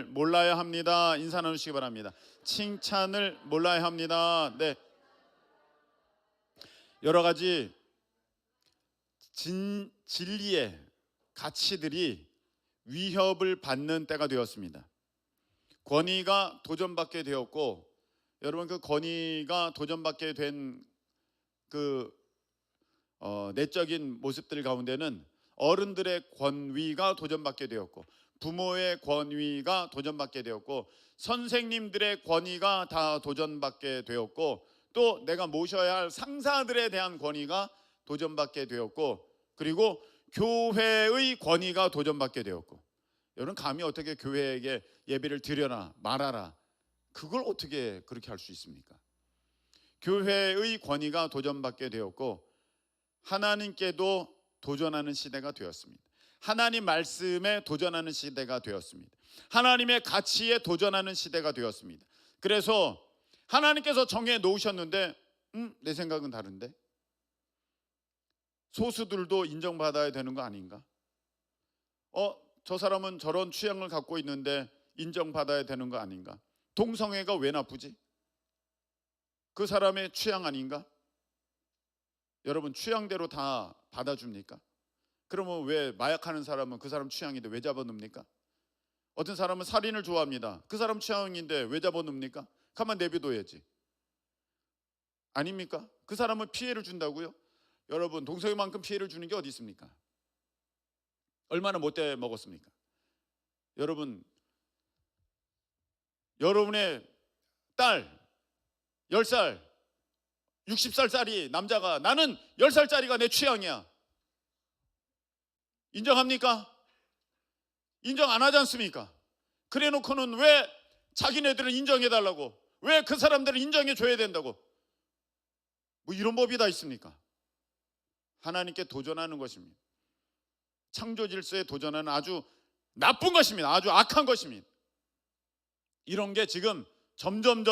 몰라야 합니다. 인사 나누시기 바랍니다. 칭찬을 몰라야 합니다. 네, 여러 가지 진리의 가치들이 위협을 받는 때가 되었습니다. 권위가 도전받게 되었고, 여러분 그 권위가 도전받게 된 그 내적인 모습들 가운데는 어른들의 권위가 도전받게 되었고, 부모의 권위가 도전받게 되었고, 선생님들의 권위가 다 도전받게 되었고, 또 내가 모셔야 할 상사들에 대한 권위가 도전받게 되었고, 그리고 교회의 권위가 도전받게 되었고. 여러분 감히 어떻게 교회에게 예배를 드려라 말아라, 그걸 어떻게 그렇게 할 수 있습니까? 교회의 권위가 도전받게 되었고, 하나님께도 도전하는 시대가 되었습니다. 하나님 말씀에 도전하는 시대가 되었습니다. 하나님의 가치에 도전하는 시대가 되었습니다. 그래서 하나님께서 정해 놓으셨는데 내 생각은 다른데, 소수들도 인정받아야 되는 거 아닌가? 저 사람은 저런 취향을 갖고 있는데 인정받아야 되는 거 아닌가? 동성애가 왜 나쁘지? 그 사람의 취향 아닌가? 여러분 취향대로 다 받아줍니까? 그러면 왜 마약하는 사람은 그 사람 취향인데 왜 잡아놓습니까? 어떤 사람은 살인을 좋아합니다. 그 사람 취향인데 왜 잡아놓습니까? 가만 내비둬야지. 아닙니까? 그 사람은 피해를 준다고요? 여러분 동성애만큼 피해를 주는 게 어디 있습니까? 얼마나 못돼 먹었습니까? 여러분의 딸 10살 60살짜리 남자가 나는 10살짜리가 내 취향이야, 인정합니까? 인정 안 하지 않습니까? 그래 놓고는 왜 자기네들은 인정해달라고, 왜 그 사람들은 인정해줘야 된다고, 뭐 이런 법이 다 있습니까? 하나님께 도전하는 것입니다. 창조 질서에 도전하는 아주 나쁜 것입니다. 아주 악한 것입니다. 이런 게 지금 점점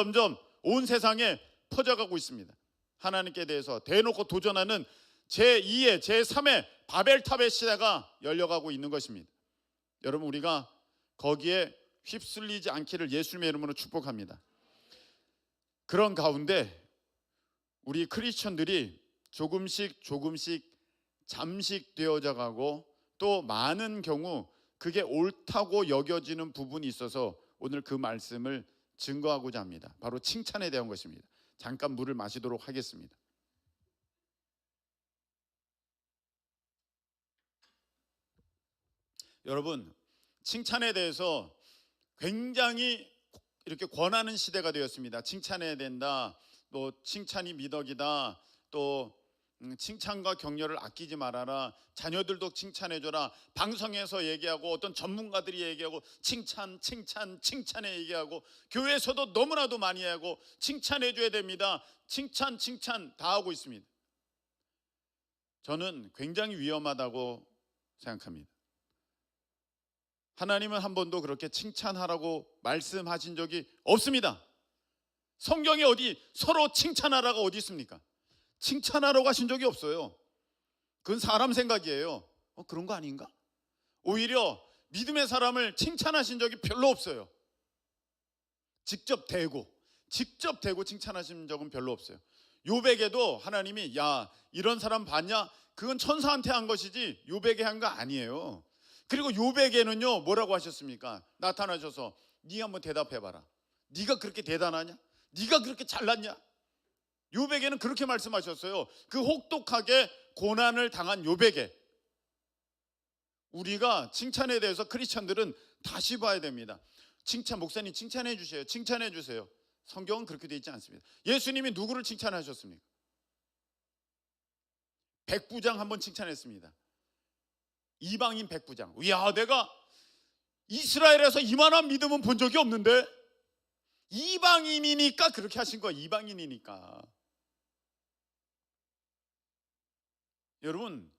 온 세상에 퍼져가고 있습니다. 하나님께 대해서 대놓고 도전하는 제2의 제3의 바벨탑의 시대가 열려가고 있는 것입니다. 여러분 우리가 거기에 휩쓸리지 않기를 예수님의 이름으로 축복합니다. 그런 가운데 우리 크리스천들이 조금씩 잠식되어져 가고, 또 많은 경우 그게 옳다고 여겨지는 부분이 있어서 오늘 그 말씀을 증거하고자 합니다. 바로 칭찬에 대한 것입니다. 잠깐 물을 마시도록 하겠습니다. 여러분 칭찬에 대해서 굉장히 이렇게 권하는 시대가 되었습니다. 칭찬해야 된다, 또 칭찬이 미덕이다, 또 칭찬과 격려를 아끼지 말아라, 자녀들도 칭찬해줘라, 방송에서 얘기하고 어떤 전문가들이 얘기하고 칭찬에 얘기하고, 교회에서도 너무나도 많이 하고 칭찬해줘야 됩니다. 칭찬 다 하고 있습니다. 저는 굉장히 위험하다고 생각합니다. 하나님은 한 번도 그렇게 칭찬하라고 말씀하신 적이 없습니다. 성경에 어디 서로 칭찬하라가 어디 있습니까? 칭찬하라고 하신 적이 없어요. 그건 사람 생각이에요. 그런 거 아닌가? 오히려 믿음의 사람을 칭찬하신 적이 별로 없어요. 직접 대고 칭찬하신 적은 별로 없어요. 욥에게도 하나님이 야 이런 사람 봤냐? 그건 천사한테 한 것이지 욥에게 한 거 아니에요. 그리고 욥에게는요 뭐라고 하셨습니까? 나타나셔서 네가 한번 대답해봐라. 네가 그렇게 대단하냐? 네가 그렇게 잘났냐? 욥에게는 그렇게 말씀하셨어요. 그 혹독하게 고난을 당한 욥에게. 우리가 칭찬에 대해서 크리스천들은 다시 봐야 됩니다. 목사님 칭찬해 주세요. 성경은 그렇게 되어 있지 않습니다. 예수님이 누구를 칭찬하셨습니까? 백부장 한번 칭찬했습니다. 이방인 백부장. 이야, 내가 이스라엘에서 이만한 믿음은 본 적이 없는데, 이방인이니까 그렇게 하신 거야. 이방인이니까. 여러분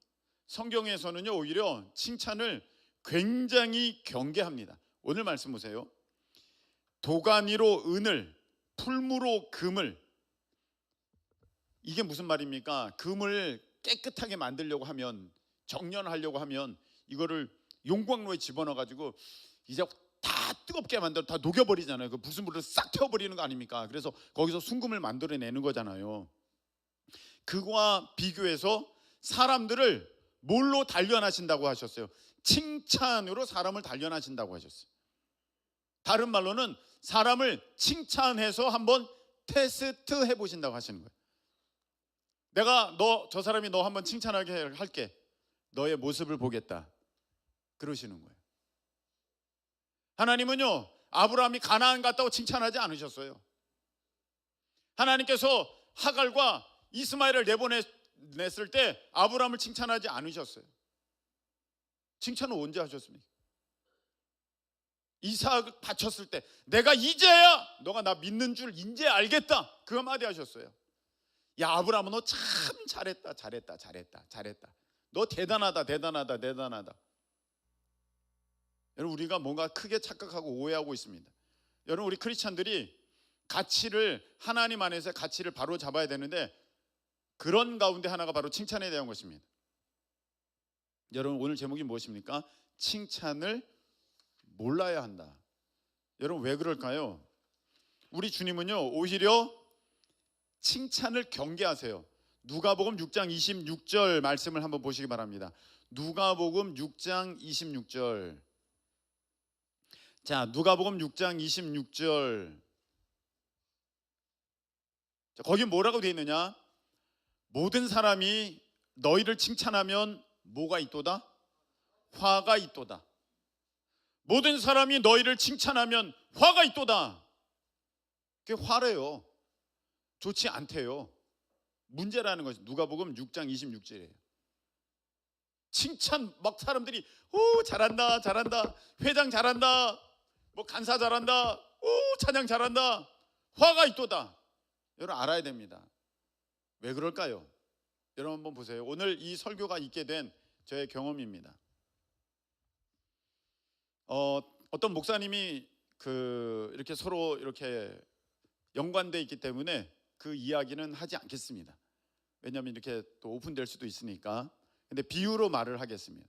성경에서는요 오히려 칭찬을 굉장히 경계합니다. 오늘 말씀 보세요. 도가니로 은을, 풀무로 금을. 이게 무슨 말입니까? 금을 깨끗하게 만들려고 하면, 정련하려고 하면 이거를 용광로에 집어넣어 가지고 이제 다 뜨겁게 만들어 다 녹여버리잖아요. 그 불순물을 싹 태워버리는 거 아닙니까? 그래서 거기서 순금을 만들어내는 거잖아요. 그거와 비교해서 사람들을 뭘로 단련하신다고 하셨어요? 칭찬으로 사람을 단련하신다고 하셨어요. 다른 말로는 사람을 칭찬해서 한번 테스트 해보신다고 하시는 거예요. 내가 저 사람이 너 한번 칭찬하게 할게. 너의 모습을 보겠다. 그러시는 거예요. 하나님은요, 아브라함이 가나안 갔다고 칭찬하지 않으셨어요. 하나님께서 하갈과 이스마엘을 내보냈을 때 아브라함을 칭찬하지 않으셨어요. 칭찬은 언제 하셨습니까? 이삭을 바쳤을 때 내가 이제야 너가 나 믿는 줄 이제 알겠다, 그 한마디 하셨어요. 야, 아브라함은 너 참 잘했다. 너 대단하다. 여러분, 우리가 뭔가 크게 착각하고 오해하고 있습니다. 여러분, 우리 크리스찬들이 가치를, 하나님 안에서 가치를 바로 잡아야 되는데 그런 가운데 하나가 바로 칭찬에 대한 것입니다. 여러분, 오늘 제목이 무엇입니까? 칭찬을 몰라야 한다. 여러분, 왜 그럴까요? 우리 주님은요, 오히려 칭찬을 경계하세요. 누가복음 6장 26절 말씀을 한번 보시기 바랍니다. 누가복음 6장 26절. 자, 누가복음 6장 26절. 자, 거기 뭐라고 되어 있느냐? 모든 사람이 너희를 칭찬하면 뭐가 있도다? 화가 있도다. 모든 사람이 너희를 칭찬하면 화가 있도다. 그게 화래요. 좋지 않대요. 문제라는 것이 누가복음 6장 26절이에요. 칭찬 막 사람들이 오 잘한다, 회장 잘한다, 뭐 간사 잘한다, 오 찬양 잘한다, 화가 있도다. 여러분, 알아야 됩니다. 왜 그럴까요? 여러분, 한번 보세요. 오늘 이 설교가 있게 된 저의 경험입니다. 어떤 목사님이 이렇게 서로 이렇게 연관돼 있기 때문에 그 이야기는 하지 않겠습니다. 왜냐하면 이렇게 또 오픈될 수도 있으니까. 근데 비유로 말을 하겠습니다.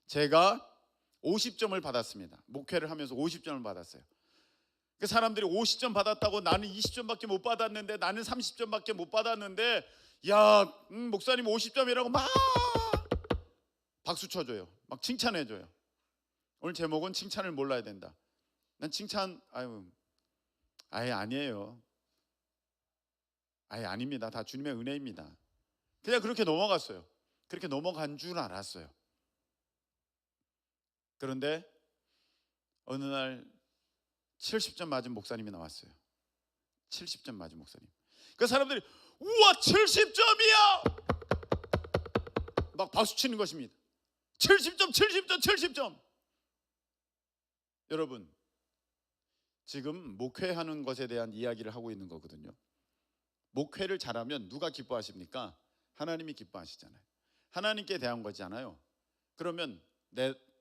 제가 50점을 받았습니다. 목회를 하면서 50점을 받았어요. 그 사람들이 50점 받았다고 나는 20점밖에 못 받았는데, 나는 30점밖에 못 받았는데, 야, 목사님 50점이라고 막 박수 쳐줘요. 막 칭찬해줘요. 오늘 제목은 칭찬을 몰라야 된다. 난 칭찬 아예 아니에요. 아예 아닙니다. 다 주님의 은혜입니다. 그냥 그렇게 넘어갔어요. 그렇게 넘어간 줄 알았어요. 그런데 어느 날 70점 맞은 목사님이 나왔어요. 70점 맞은 목사님. 그 사람들이 우와 70점이야! 막 박수 치는 것입니다. 70점. 여러분, 지금 목회하는 것에 대한 이야기를 하고 있는 거거든요. 목회를 잘하면 누가 기뻐하십니까? 하나님이 기뻐하시잖아요. 하나님께 대한 거잖아요. 그러면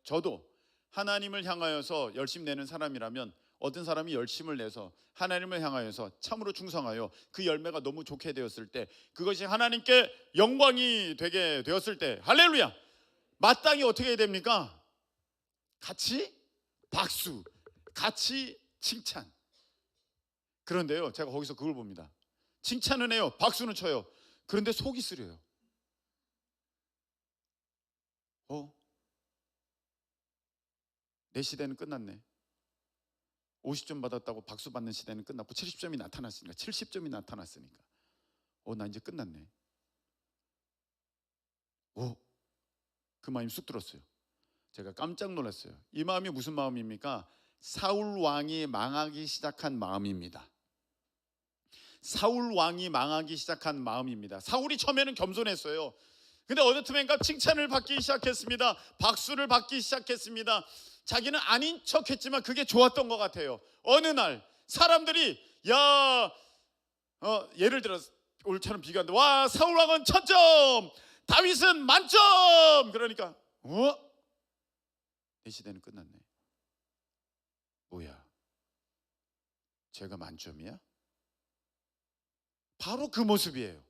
저도 하나님을 향하여서 열심 내는 사람이라면, 어떤 사람이 열심을 내서 하나님을 향하여서 참으로 충성하여 그 열매가 너무 좋게 되었을 때, 그것이 하나님께 영광이 되게 되었을 때, 할렐루야! 마땅히 어떻게 해야 됩니까? 같이 박수, 같이 칭찬. 그런데요, 제가 거기서 그걸 봅니다. 칭찬은 해요, 박수는 쳐요. 그런데 속이 쓰려요. 내 시대는 끝났네. 50점 받았다고 박수 받는 시대는 끝났고 70점이 나타났으니까, 70점이 나타났으니까 나 이제 끝났네. 그 마음이 쑥 들었어요. 제가 깜짝 놀랐어요. 이 마음이 무슨 마음입니까? 사울 왕이 망하기 시작한 마음입니다. 사울 왕이 망하기 시작한 마음입니다. 사울이 처음에는 겸손했어요. 근데 어느 틈엔가 칭찬을 받기 시작했습니다. 박수를 받기 시작했습니다. 자기는 아닌 척했지만 그게 좋았던 것 같아요. 어느 날 사람들이 예를 들어서 오늘처럼 비교하는데, 와 사울 왕은 1000점, 다윗은 만점. 그러니까 내 시대는 끝났네. 뭐야, 제가 만점이야? 바로 그 모습이에요.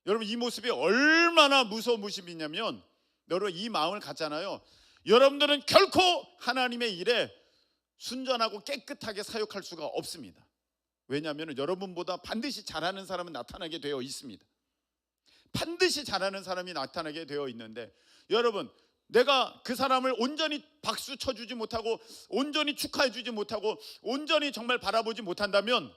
여러분, 이 모습이 얼마나 무서운 모습이냐면, 여러분 이 마음을 갖잖아요. 여러분들은 결코 하나님의 일에 순전하고 깨끗하게 사역할 수가 없습니다. 왜냐하면 여러분보다 반드시 잘하는 사람은 나타나게 되어 있습니다. 반드시 잘하는 사람이 나타나게 되어 있는데, 여러분, 내가 그 사람을 온전히 박수 쳐주지 못하고 온전히 축하해주지 못하고 온전히 정말 바라보지 못한다면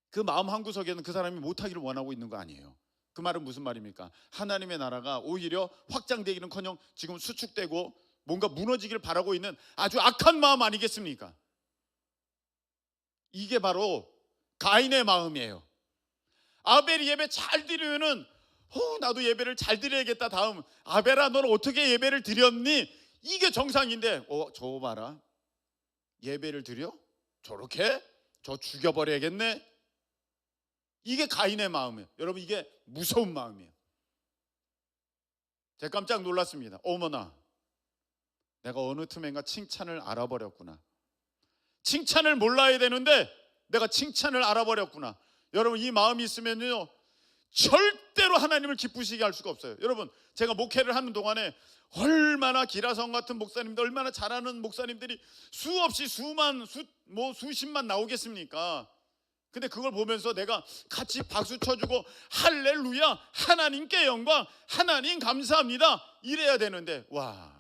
그 마음 한구석에는 그 사람이 못하기를 원하고 있는 거 아니에요. 그 말은 무슨 말입니까? 하나님의 나라가 오히려 확장되기는커녕 지금 수축되고 뭔가 무너지기를 바라고 있는 아주 악한 마음 아니겠습니까? 이게 바로 가인의 마음이에요. 아벨이 예배 잘 드리면은 나도 예배를 잘 드려야겠다. 다음, 아벨아 너는 어떻게 예배를 드렸니? 이게 정상인데 저거 봐라, 예배를 드려? 저렇게? 저 죽여버려야겠네. 이게 가인의 마음이에요. 여러분, 이게 무서운 마음이에요. 제가 깜짝 놀랐습니다. 어머나, 내가 어느 틈엔가 칭찬을 알아버렸구나. 칭찬을 몰라야 되는데 내가 칭찬을 알아버렸구나. 여러분, 이 마음이 있으면요 절대로 하나님을 기쁘시게 할 수가 없어요. 여러분, 제가 목회를 하는 동안에 얼마나 기라성 같은 목사님들, 얼마나 잘하는 목사님들이 수없이 수십만 나오겠습니까? 근데 그걸 보면서 내가 같이 박수 쳐주고 할렐루야, 하나님께 영광, 하나님 감사합니다 이래야 되는데, 와,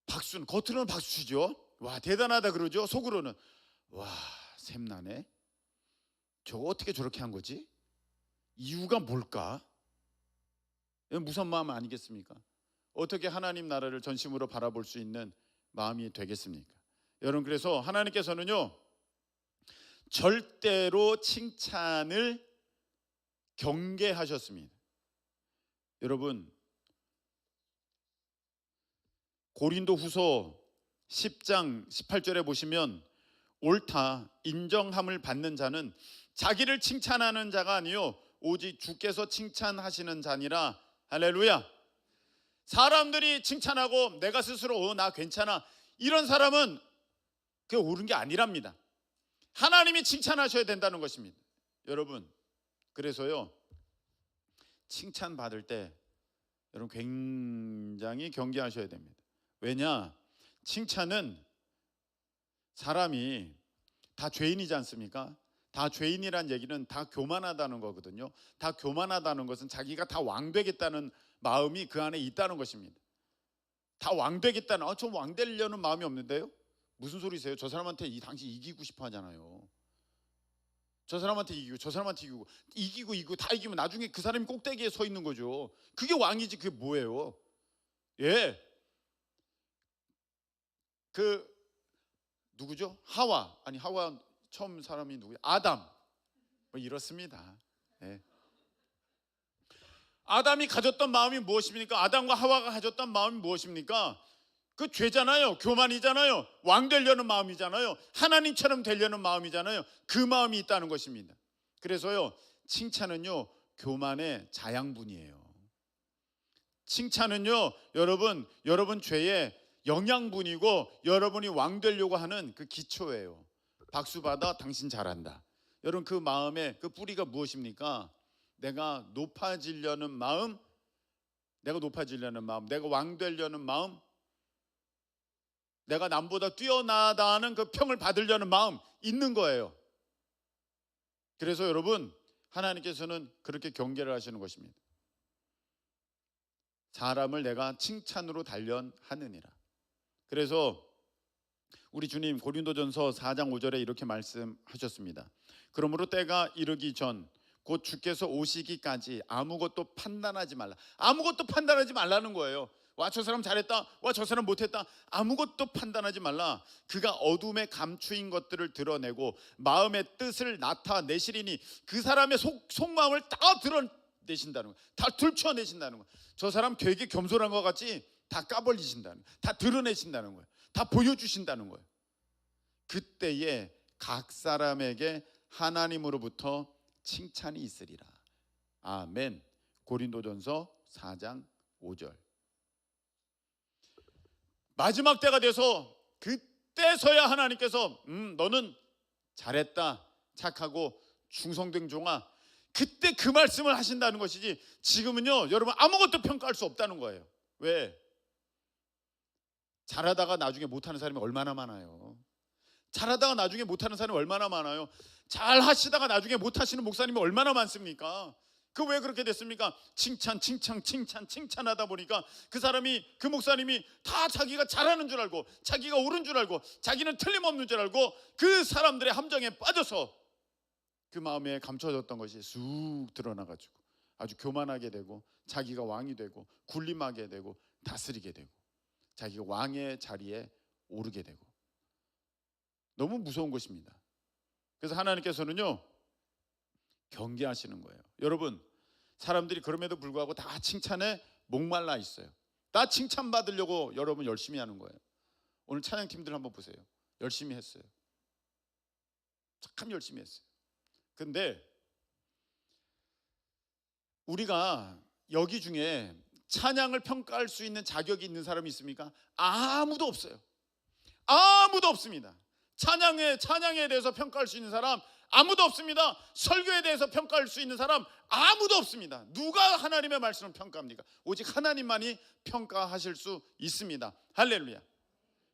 박수는 겉으로는 박수 치죠. 와, 대단하다 그러죠. 속으로는 와, 샘나네. 저거 어떻게 저렇게 한 거지? 이유가 뭘까? 무슨 마음 아니겠습니까? 어떻게 하나님 나라를 전심으로 바라볼 수 있는 마음이 되겠습니까? 여러분, 그래서 하나님께서는요 절대로 칭찬을 경계하셨습니다. 여러분, 고린도후서 10장 18절에 보시면 옳다 인정함을 받는 자는 자기를 칭찬하는 자가 아니요 오직 주께서 칭찬하시는 자니라. 할렐루야. 사람들이 칭찬하고 내가 스스로 나 괜찮아 이런 사람은 그게 옳은 게 아니랍니다. 하나님이 칭찬하셔야 된다는 것입니다. 여러분, 그래서요 칭찬받을 때 여러분 굉장히 경계하셔야 됩니다. 왜냐? 칭찬은 사람이 다 죄인이지 않습니까? 다 죄인이란 얘기는 다 교만하다는 거거든요. 다 교만하다는 것은 자기가 다 왕되겠다는 마음이 그 안에 있다는 것입니다. 다 왕되겠다는, 저 왕되려는 마음이 없는데요? 무슨 소리세요? 저 사람한테 당신 이기고 싶어 하잖아요. 저 사람한테 이기고 저 사람한테 이기고 다 이기면 나중에 그 사람이 꼭대기에 서 있는 거죠. 그게 왕이지. 그게 뭐예요? 예, 그 누구죠? 하와 처음 사람이 누구야? 아담. 뭐 이렇습니다. 예. 아담이 가졌던 마음이 무엇입니까? 아담과 하와가 가졌던 마음이 무엇입니까? 그 죄잖아요. 교만이잖아요. 왕 되려는 마음이잖아요. 하나님처럼 되려는 마음이잖아요. 그 마음이 있다는 것입니다. 그래서요 칭찬은요 교만의 자양분이에요. 칭찬은요 여러분 죄의 영양분이고 여러분이 왕 되려고 하는 그 기초예요. 박수 받아 당신 잘한다. 여러분, 그 마음의 그 뿌리가 무엇입니까? 내가 높아지려는 마음, 내가 왕 되려는 마음, 내가 남보다 뛰어나다는 그 평을 받으려는 마음 있는 거예요. 그래서 여러분, 하나님께서는 그렇게 경계를 하시는 것입니다. 사람을 내가 칭찬으로 단련하느니라. 그래서 우리 주님 고린도전서 4장 5절에 이렇게 말씀하셨습니다. 그러므로 때가 이르기 전 곧 주께서 오시기까지 아무것도 판단하지 말라. 아무것도 판단하지 말라는 거예요. 와, 저 사람 잘했다, 와, 저 사람 못했다, 아무것도 판단하지 말라. 그가 어둠에 감추인 것들을 드러내고 마음의 뜻을 나타내시리니, 그 사람의 속마음을 다 드러내신다는 거예요. 다 들춰내신다는 거예요. 저 사람 되게 겸손한 것 같지? 다 까버리신다는 거예요. 다 드러내신다는 거예요. 다 보여주신다는 거예요. 그때에 각 사람에게 하나님으로부터 칭찬이 있으리라. 아멘. 고린도전서 4장 5절. 마지막 때가 돼서 그때서야 하나님께서 너는 잘했다, 착하고 충성된 종아, 그때 그 말씀을 하신다는 것이지, 지금은요 여러분 아무것도 평가할 수 없다는 거예요. 왜? 잘하다가 나중에 못하는 사람이 얼마나 많아요. 잘하다가 나중에 못하는 사람이 얼마나 많아요. 잘 하시다가 나중에 못하시는 목사님이 얼마나 많습니까? 그 왜 그렇게 됐습니까? 칭찬하다 보니까 그 사람이, 그 목사님이 다 자기가 잘하는 줄 알고, 자기가 옳은 줄 알고, 자기는 틀림없는 줄 알고 그 사람들의 함정에 빠져서 그 마음에 감춰졌던 것이 쑥 드러나가지고 아주 교만하게 되고, 자기가 왕이 되고, 군림하게 되고, 다스리게 되고, 자기가 왕의 자리에 오르게 되고, 너무 무서운 것입니다. 그래서 하나님께서는요, 경계하시는 거예요. 여러분, 사람들이 그럼에도 불구하고 다 칭찬에 목말라 있어요. 다 칭찬받으려고 여러분 열심히 하는 거예요. 오늘 찬양팀들 한번 보세요. 열심히 했어요. 참 열심히 했어요. 근데 우리가 여기 중에 찬양을 평가할 수 있는 자격이 있는 사람이 있습니까? 아무도 없어요. 아무도 없습니다. 찬양에 대해서 평가할 수 있는 사람 아무도 없습니다. 설교에 대해서 평가할 수 있는 사람 아무도 없습니다. 누가 하나님의 말씀을 평가합니까? 오직 하나님만이 평가하실 수 있습니다. 할렐루야.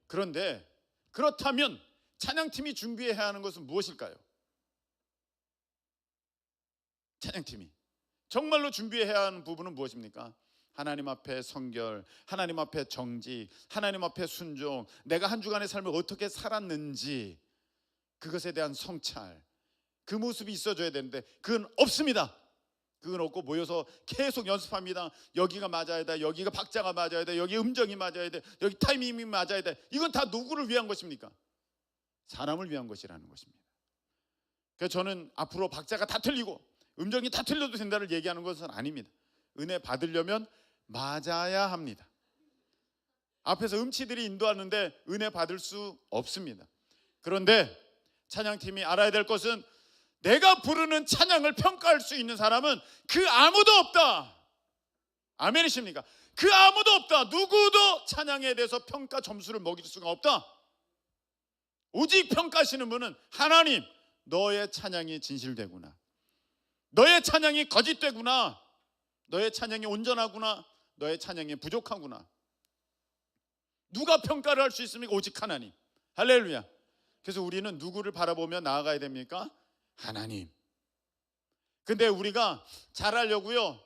그런데 그렇다면 찬양팀이 준비해야 하는 것은 무엇일까요? 찬양팀이 정말로 준비해야 하는 부분은 무엇입니까? 하나님 앞에 성결, 하나님 앞에 정직, 하나님 앞에 순종, 내가 한 주간의 삶을 어떻게 살았는지 그것에 대한 성찰, 그 모습이 있어줘야 되는데 그건 없습니다. 그건 없고 모여서 계속 연습합니다. 여기가 맞아야 돼, 여기가 박자가 맞아야 돼, 여기 음정이 맞아야 돼, 여기 타이밍이 맞아야 돼. 이건 다 누구를 위한 것입니까? 사람을 위한 것이라는 것입니다. 그래서 저는 앞으로 박자가 다 틀리고 음정이 다 틀려도 된다를 얘기하는 것은 아닙니다. 은혜 받으려면 맞아야 합니다. 앞에서 음치들이 인도하는데 은혜 받을 수 없습니다. 그런데 찬양팀이 알아야 될 것은 내가 부르는 찬양을 평가할 수 있는 사람은 그 아무도 없다. 아멘이십니까? 그 아무도 없다. 누구도 찬양에 대해서 평가 점수를 먹일 수가 없다. 오직 평가하시는 분은 하나님. 너의 찬양이 진실되구나, 너의 찬양이 거짓되구나, 너의 찬양이 온전하구나, 너의 찬양이 부족하구나. 누가 평가를 할 수 있습니까? 오직 하나님. 할렐루야. 그래서 우리는 누구를 바라보며 나아가야 됩니까? 하나님. 근데 우리가 잘하려고요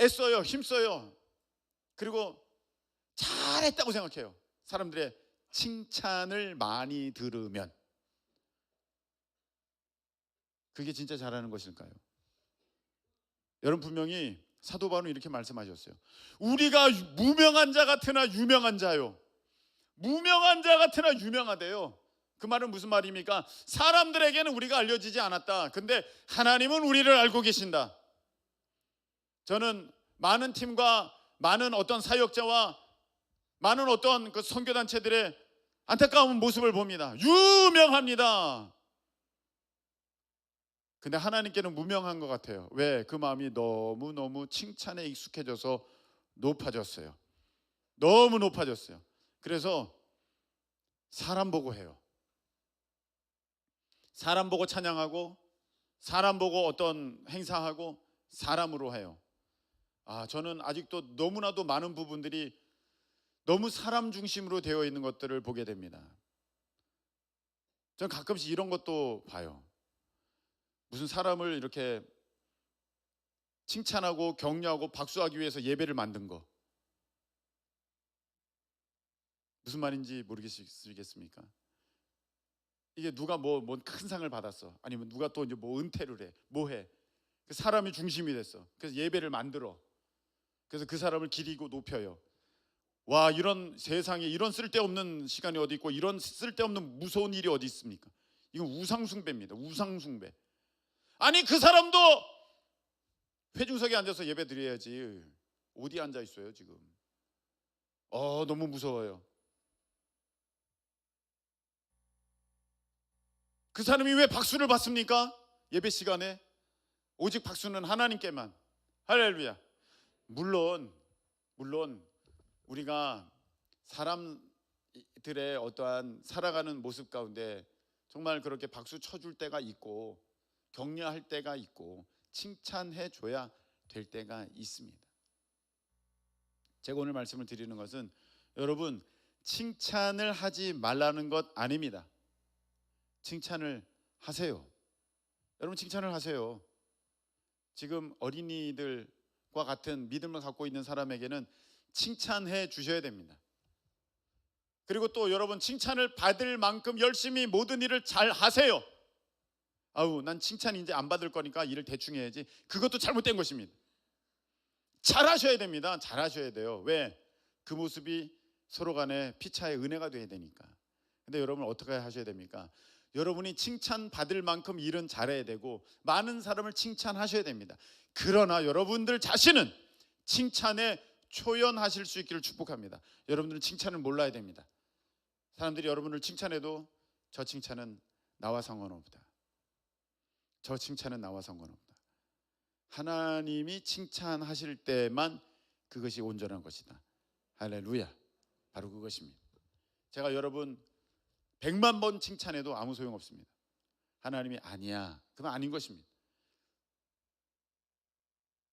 애써요, 힘써요. 그리고 잘했다고 생각해요. 사람들의 칭찬을 많이 들으면 그게 진짜 잘하는 것일까요? 여러분, 분명히 사도 바울은 이렇게 말씀하셨어요. 우리가 무명한 자 같으나 유명한 자요. 무명한 자 같으나 유명하대요. 그 말은 무슨 말입니까? 사람들에게는 우리가 알려지지 않았다. 근데 하나님은 우리를 알고 계신다. 저는 많은 팀과 많은 어떤 사역자와 많은 어떤 그 선교단체들의 안타까운 모습을 봅니다. 유명합니다. 근데 하나님께는 무명한 것 같아요. 왜? 그 마음이 너무너무 칭찬에 익숙해져서 높아졌어요. 너무 높아졌어요. 그래서 사람 보고 해요. 사람 보고 찬양하고, 사람 보고 어떤 행사하고, 사람으로 해요. 저는 아직도 너무나도 많은 부분들이 너무 사람 중심으로 되어 있는 것들을 보게 됩니다. 저는 가끔씩 이런 것도 봐요. 무슨 사람을 이렇게 칭찬하고 격려하고 박수하기 위해서 예배를 만든 거. 무슨 말인지 모르겠습니까? 이게 누가 뭔 큰 상을 받았어, 아니면 누가 또 이제 뭐 은퇴를 해, 뭐 해. 그 사람이 중심이 됐어. 그래서 예배를 만들어. 그래서 그 사람을 기리고 높여요. 와, 이런 세상에 이런 쓸데없는 시간이 어디 있고 이런 쓸데없는 무서운 일이 어디 있습니까? 이건 우상숭배입니다. 우상숭배. 아니, 그 사람도 회중석에 앉아서 예배 드려야지 어디 앉아 있어요 지금? 너무 무서워요. 그 사람이 왜 박수를 받습니까? 예배 시간에 오직 박수는 하나님께만. 할렐루야. 물론 우리가 사람들의 어떠한 살아가는 모습 가운데 정말 그렇게 박수 쳐줄 때가 있고, 격려할 때가 있고, 칭찬해 줘야 될 때가 있습니다. 제가 오늘 말씀을 드리는 것은, 여러분, 칭찬을 하지 말라는 것 아닙니다. 칭찬을 하세요. 여러분 칭찬을 하세요. 지금 어린이들과 같은 믿음을 갖고 있는 사람에게는 칭찬해 주셔야 됩니다. 그리고 또 여러분 칭찬을 받을 만큼 열심히 모든 일을 잘 하세요. 아우 난 칭찬 이제 안 받을 거니까 일을 대충 해야지. 그것도 잘못된 것입니다. 잘하셔야 됩니다. 잘하셔야 돼요. 왜? 그 모습이 서로 간에 피차의 은혜가 돼야 되니까. 근데 여러분 어떻게 하셔야 됩니까? 여러분이 칭찬받을 만큼 일은 잘해야 되고 많은 사람을 칭찬하셔야 됩니다. 그러나 여러분들 자신은 칭찬에 초연하실 수 있기를 축복합니다. 여러분들은 칭찬을 몰라야 됩니다. 사람들이 여러분을 칭찬해도 저 칭찬은 나와 상관없다. 저 칭찬은 나와 상관없다. 하나님이 칭찬하실 때만 그것이 온전한 것이다. 할렐루야. 바로 그것입니다. 제가 여러분 100만 번 칭찬해도 아무 소용없습니다. 하나님이 아니야. 그건 아닌 것입니다.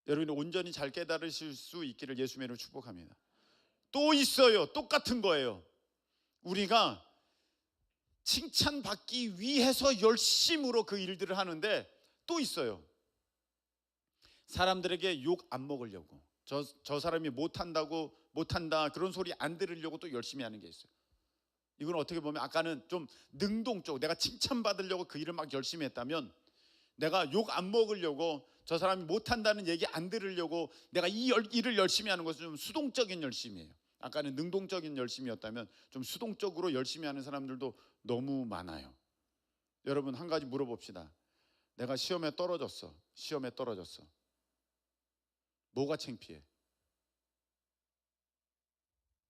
여러분이 온전히 잘 깨달으실 수 있기를 예수님의 이름으로 축복합니다. 또 있어요. 똑같은 거예요. 우리가 칭찬받기 위해서 열심으로 그 일들을 하는데 또 있어요. 사람들에게 욕 안 먹으려고, 저 사람이 못한다고 못한다 그런 소리 안 들으려고 또 열심히 하는 게 있어요. 이건 어떻게 보면 아까는 좀 능동적, 내가 칭찬받으려고 그 일을 막 열심히 했다면, 내가 욕 안 먹으려고 저 사람이 못한다는 얘기 안 들으려고 내가 이 일을 열심히 하는 것은 좀 수동적인 열심이에요. 아까는 능동적인 열심이었다면 좀 수동적으로 열심히 하는 사람들도 너무 많아요. 여러분 한 가지 물어봅시다. 내가 시험에 떨어졌어. 뭐가 창피해?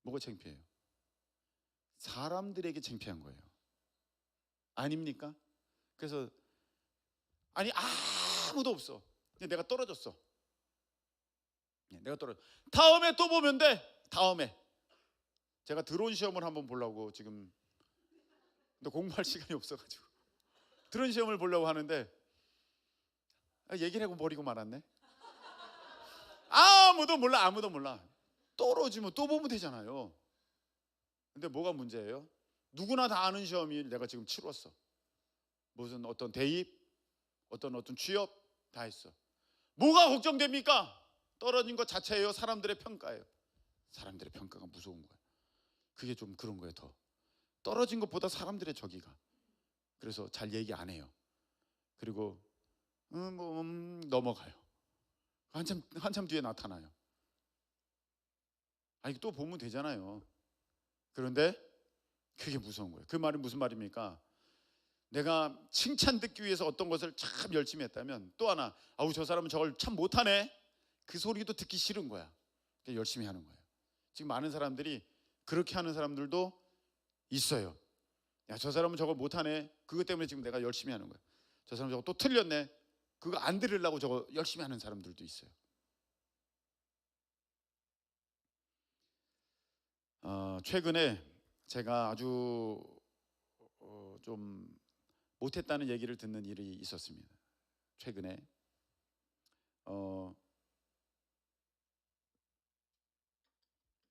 뭐가 창피해요? 사람들에게 창피한 거예요. 아닙니까? 그래서 아니 아무도 없어. 내가 떨어졌어. 다음에 또 보면 돼. 다음에 제가 드론 시험을 한번 보려고 지금, 근데 공부할 시간이 없어가지고 드론 시험을 보려고 하는데 얘기를 하고 버리고 말았네. 아무도 몰라. 떨어지면 또 보면 되잖아요. 근데 뭐가 문제예요? 누구나 다 아는 시험이 내가 지금 치렀어. 무슨 어떤 대입, 어떤 취업 다 했어. 뭐가 걱정됩니까? 떨어진 것 자체예요? 사람들의 평가예요? 사람들의 평가가 무서운 거예요. 그게 좀 그런 거예요. 더 떨어진 것보다 사람들의 저기가. 그래서 잘 얘기 안 해요. 그리고 넘어가요. 한참 뒤에 나타나요. 아니 또 보면 되잖아요. 그런데 그게 무서운 거예요. 그 말이 무슨 말입니까? 내가 칭찬 듣기 위해서 어떤 것을 참 열심히 했다면 또 하나, 아우 저 사람은 저걸 참 못하네, 그 소리도 듣기 싫은 거야. 열심히 하는 거예요. 지금 많은 사람들이 그렇게 하는 사람들도 있어요. 야, 저 사람은 저걸 못하네, 그것 때문에 지금 내가 열심히 하는 거야. 저 사람 저거 또 틀렸네, 그거 안 들으려고 저거 열심히 하는 사람들도 있어요. 최근에 제가 아주 좀 못했다는 얘기를 듣는 일이 있었습니다. 최근에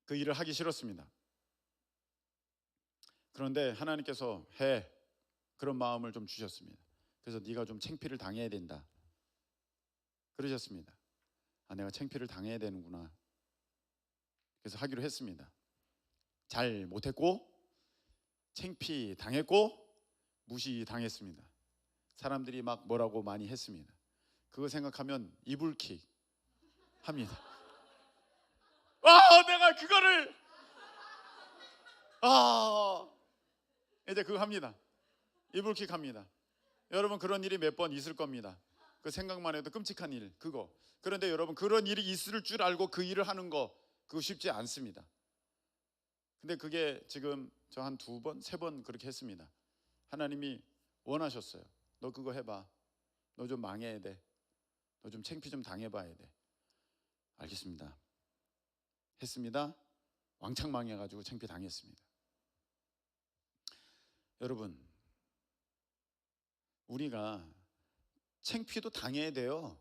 그 일을 하기 싫었습니다. 그런데 하나님께서 해, 그런 마음을 좀 주셨습니다. 그래서 네가 좀 창피를 당해야 된다 그러셨습니다. 내가 창피를 당해야 되는구나. 그래서 하기로 했습니다. 잘 못했고 창피 당했고 무시당했습니다. 사람들이 막 뭐라고 많이 했습니다. 그거 생각하면 이불킥 합니다. 내가 그거를 이제 그거 합니다. 이불킥 합니다. 여러분 그런 일이 몇 번 있을 겁니다. 그 생각만 해도 끔찍한 일 그거. 그런데 여러분 그런 일이 있을 줄 알고 그 일을 하는 거 그거 쉽지 않습니다. 근데 그게 지금 저 한 2번, 3번 그렇게 했습니다. 하나님이 원하셨어요. 너 그거 해봐. 너 좀 망해야 돼. 너 좀 창피 좀 당해봐야 돼. 알겠습니다. 했습니다. 왕창 망해가지고 창피 당했습니다. 여러분 우리가 창피도 당해야 돼요.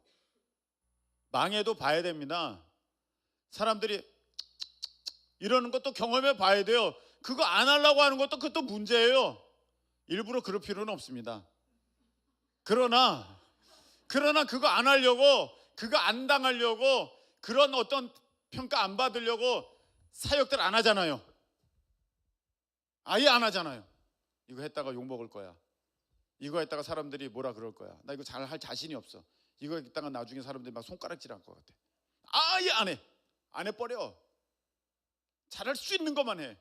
망해도 봐야 됩니다. 사람들이 이러는 것도 경험해 봐야 돼요. 그거 안 하려고 하는 것도 그것도 문제예요. 일부러 그럴 필요는 없습니다. 그러나 그거 안 하려고, 그거 안 당하려고, 그런 어떤 평가 안 받으려고 사역들 안 하잖아요. 아예 안 하잖아요. 이거 했다가 욕먹을 거야. 이거 했다가 사람들이 뭐라 그럴 거야. 나 이거 잘 할 자신이 없어. 이거 했다가 나중에 사람들이 막 손가락질 할 것 같아. 아예 안 해. 안 해버려. 잘할 수 있는 것만 해.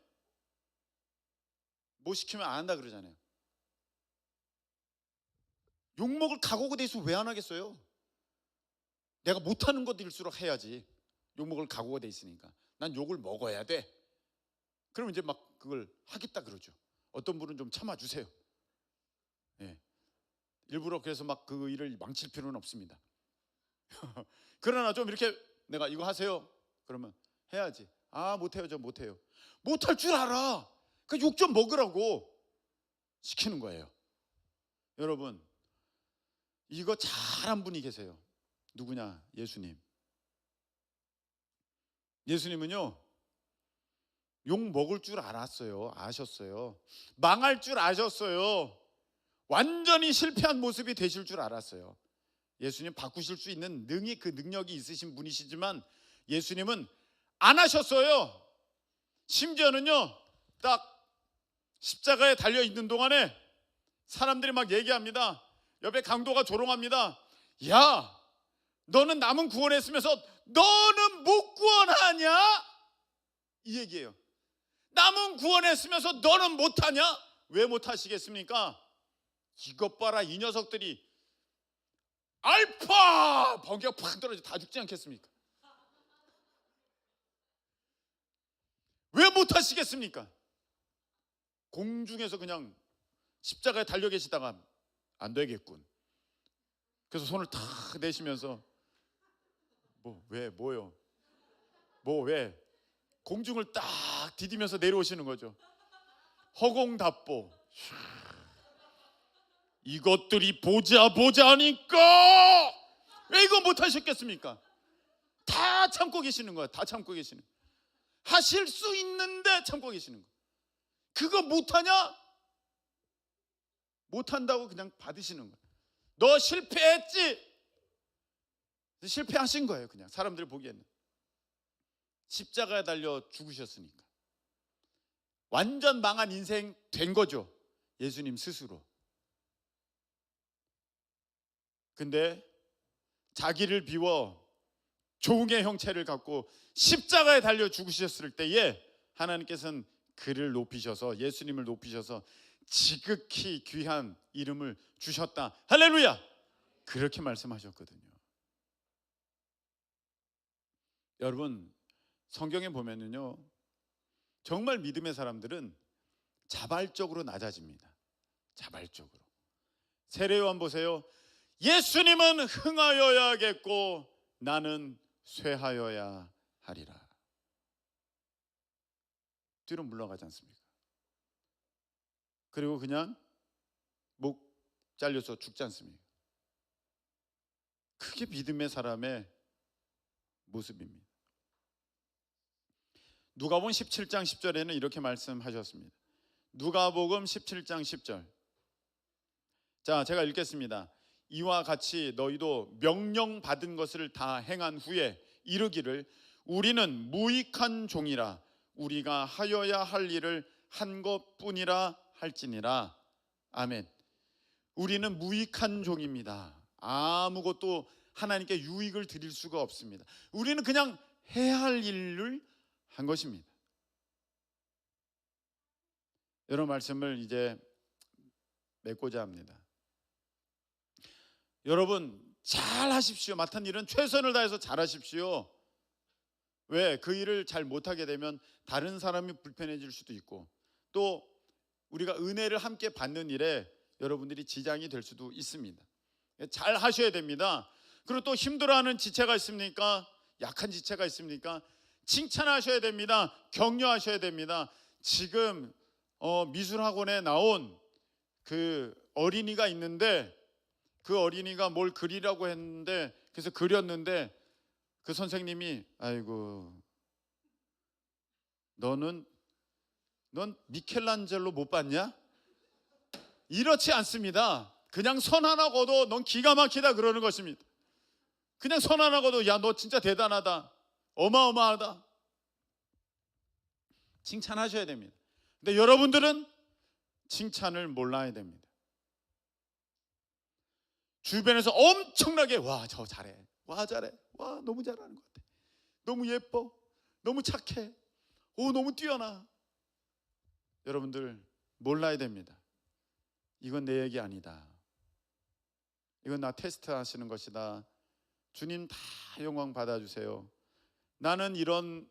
뭐 시키면 안 한다 그러잖아요. 욕먹을 각오가 돼 있으면 왜 안 하겠어요? 내가 못하는 것일수록 해야지. 욕먹을 각오가 돼 있으니까. 난 욕을 먹어야 돼. 그럼 이제 막 그걸 하겠다 그러죠. 어떤 분은 좀 참아주세요. 예. 일부러 그래서 막 그 일을 망칠 필요는 없습니다. 그러나 좀 이렇게 내가 이거 하세요. 그러면 해야지. 아, 못해요. 저 못해요. 못할 줄 알아. 그 욕 좀 먹으라고 시키는 거예요. 여러분, 이거 잘한 분이 계세요. 누구냐? 예수님. 예수님은요, 욕 먹을 줄 알았어요. 아셨어요. 망할 줄 아셨어요. 완전히 실패한 모습이 되실 줄 알았어요. 예수님 바꾸실 수 있는 그 능력이 있으신 분이시지만 예수님은 안 하셨어요. 심지어는요, 딱 십자가에 달려 있는 동안에 사람들이 막 얘기합니다. 옆에 강도가 조롱합니다. 야, 너는 남은 구원했으면서 너는 못 구원하냐? 이 얘기예요. 남은 구원했으면서 너는 못하냐? 왜 못하시겠습니까? 이것 봐라, 이 녀석들이 알파! 번개가 팍 떨어져 다 죽지 않겠습니까? 왜 못하시겠습니까? 공중에서 그냥 십자가에 달려 계시다가 안 되겠군. 그래서 손을 탁 내시면서 뭐요? 왜? 공중을 딱 디디면서 내려오시는 거죠. 허공답보. 이것들이 보자 하니까 왜 이거 못하셨겠습니까? 다 참고 계시는 거야. 다 참고 계시는 거야. 하실 수 있는데 참고 계시는 거야. 그거 못하냐? 못한다고 그냥 받으시는 거야. 너 실패했지? 실패하신 거예요. 그냥 사람들이 보기에는. 십자가에 달려 죽으셨으니까. 완전 망한 인생 된 거죠. 예수님 스스로. 근데 자기를 비워 종의 형체를 갖고 십자가에 달려 죽으셨을 때에 하나님께서는 그를 높이셔서, 예수님을 높이셔서 지극히 귀한 이름을 주셨다. 할렐루야! 그렇게 말씀하셨거든요. 여러분, 성경에 보면은요, 정말 믿음의 사람들은 자발적으로 낮아집니다. 자발적으로. 세례요한 보세요. 예수님은 흥하여야겠고 나는 쇠하여야 하리라. 뒤로 물러가지 않습니까? 그리고 그냥 목 잘려서 죽지 않습니까? 그게 믿음의 사람의 모습입니다. 누가복음 17장 10절에는 이렇게 말씀하셨습니다. 누가복음 17장 10절. 자, 제가 읽겠습니다. 이와 같이 너희도 명령받은 것을 다 행한 후에 이르기를 우리는 무익한 종이라 우리가 하여야 할 일을 한 것뿐이라 할지니라. 아멘. 우리는 무익한 종입니다. 아무것도 하나님께 유익을 드릴 수가 없습니다. 우리는 그냥 해야 할 일을 한 것입니다. 여러 말씀을 이제 맺고자 합니다. 여러분, 잘 하십시오. 맡은 일은 최선을 다해서 잘 하십시오. 왜? 그 일을 잘 못하게 되면 다른 사람이 불편해질 수도 있고, 또 우리가 은혜를 함께 받는 일에 여러분들이 지장이 될 수도 있습니다. 잘 하셔야 됩니다. 그리고 또 힘들어하는 지체가 있습니까? 약한 지체가 있습니까? 칭찬하셔야 됩니다. 격려하셔야 됩니다. 지금 미술학원에 나온 그 어린이가 있는데 그 어린이가 뭘 그리라고 했는데 그래서 그렸는데 그 선생님이 아이고 너는 넌 미켈란젤로 못 봤냐? 이렇지 않습니다. 그냥 선 하나 거도 넌 기가 막히다 그러는 것입니다. 그냥 선 하나 거도 야, 너 진짜 대단하다, 어마어마하다, 칭찬하셔야 됩니다. 근데 여러분들은 칭찬을 몰라야 됩니다. 주변에서 엄청나게 와, 저 잘해, 와 잘해, 와 너무 잘하는 것 같아, 너무 예뻐, 너무 착해, 오 너무 뛰어나. 여러분들 몰라야 됩니다. 이건 내 얘기 아니다. 이건 나 테스트 하시는 것이다. 주님 다 영광 받아주세요. 나는 이런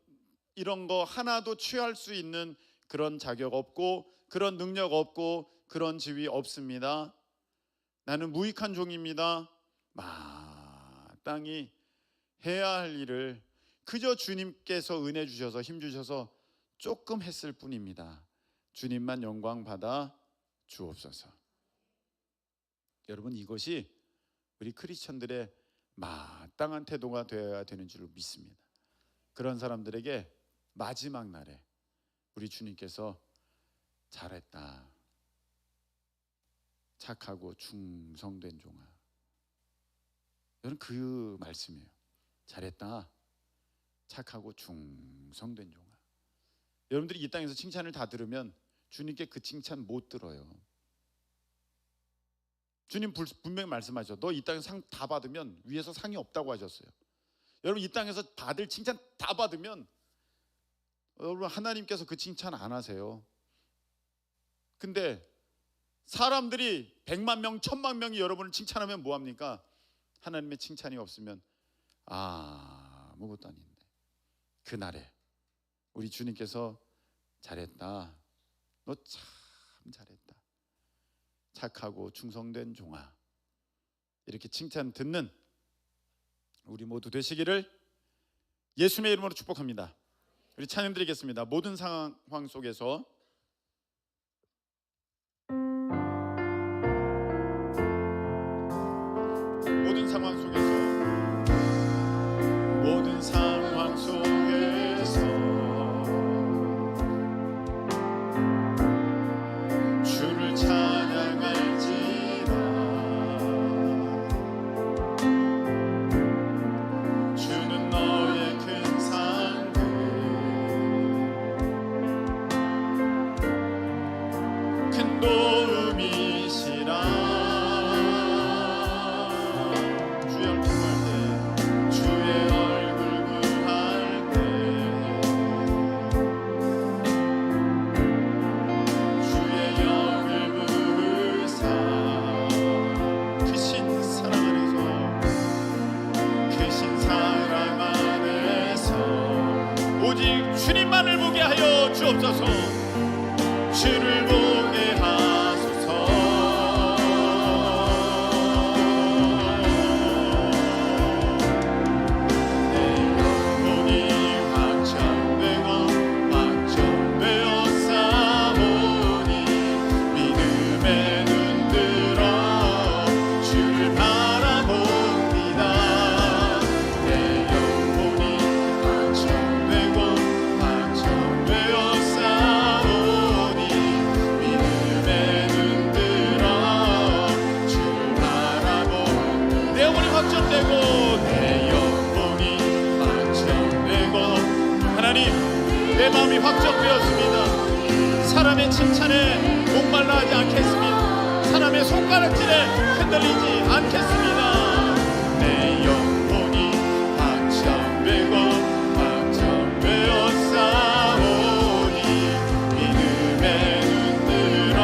거 하나도 취할 수 있는 그런 자격 없고 그런 능력 없고 그런 지위 없습니다. 나는 무익한 종입니다. 마땅히 해야 할 일을 그저 주님께서 은혜 주셔서 힘 주셔서 조금 했을 뿐입니다. 주님만 영광 받아 주옵소서. 여러분, 이것이 우리 크리스천들의 마땅한 태도가 되어야 되는 줄 믿습니다. 그런 사람들에게 마지막 날에 우리 주님께서 잘했다, 착하고 충성된 종아. 여러분, 그 말씀이에요. 잘했다, 착하고 충성된 종아. 여러분들이 이 땅에서 칭찬을 다 들으면 주님께 그 칭찬 못 들어요. 주님 분명히 말씀하셨죠. 너 이 땅에서 상 다 받으면 위에서 상이 없다고 하셨어요. 여러분, 이 땅에서 받을 칭찬 다 받으면 여러분 하나님께서 그 칭찬 안 하세요. 근데 사람들이 100만 명, 1000만 명이 여러분을 칭찬하면 뭐합니까? 하나님의 칭찬이 없으면 아무것도 아닌데 그날에 우리 주님께서 잘했다, 너 참 잘했다, 착하고 충성된 종아, 이렇게 칭찬 듣는 우리 모두 되시기를 예수님의 이름으로 축복합니다. 우리 찬양 드리겠습니다. 모든 상황 속에서 모든 상황 속에서 모든 상황 속에서 주를 찬양할지라. 주는 너의 큰 상급, 큰 도움이시라. 주님만을 보게 하여 주옵소서. 주를 보게 하소서. 내 영혼이 확장되고 확장되어 싸우니 믿음에 눈들어 주를 바라봅니다. 내 영혼이 확장되고 되어 싸우니 믿음에 눈들어 주를 바라보. 내 영혼이 확정되고 내 영혼이 확정되고 하나님, 내 마음이 확정되었습니다. 사람의 칭찬에 목말라 하지 않겠습니다. 사람의 손가락질에 흔들리지 않겠습니다. 내 영혼이 확정되고 확정되어 싸우니 믿음에 눈들어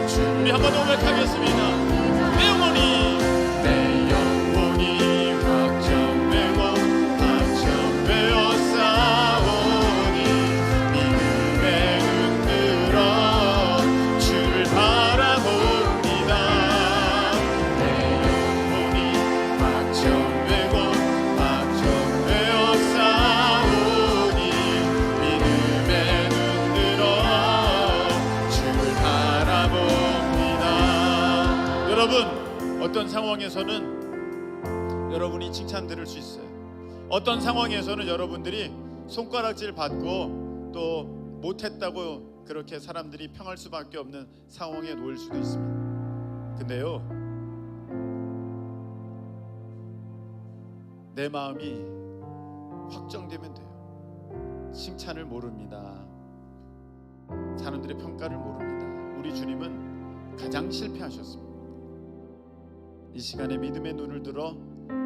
주님. 우리 한번 고백하겠습니다. 내 영혼이 확정되고 확정되어 싸우니 믿음에 눈들어 주를 바라봅니다. 내 영혼이 확정되고 확정되어 싸우니 믿음에 눈들어 주를 바라봅니다. 여러분, 어떤 상황에서는 여러분이 칭찬 들을 수 있어요. 어떤 상황에서는 여러분들이 손가락질 받고 또 못했다고 그렇게 사람들이 평할 수밖에 없는 상황에 놓일 수도 있습니다. 근데요, 내 마음이 확정되면 돼요. 칭찬을 모릅니다. 사람들의 평가를 모릅니다. 우리 주님은 가장 실패하셨습니다. 이 시간에 믿음의 눈을 들어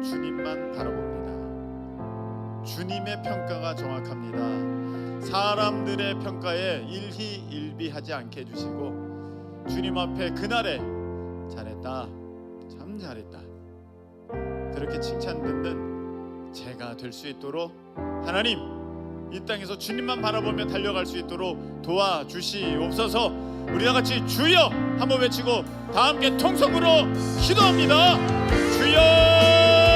주님만 바라봅니다. 주님의 평가가 정확합니다. 사람들의 평가에 일희일비하지 않게 해주시고 주님 앞에 그날에 잘했다, 참 잘했다, 그렇게 칭찬 듣는 제가 될 수 있도록 하나님, 이 땅에서 주님만 바라보며 달려갈 수 있도록 도와주시옵소서. 우리 다 같이 주여 한번 외치고 다 함께 통성으로 기도합니다. 주여.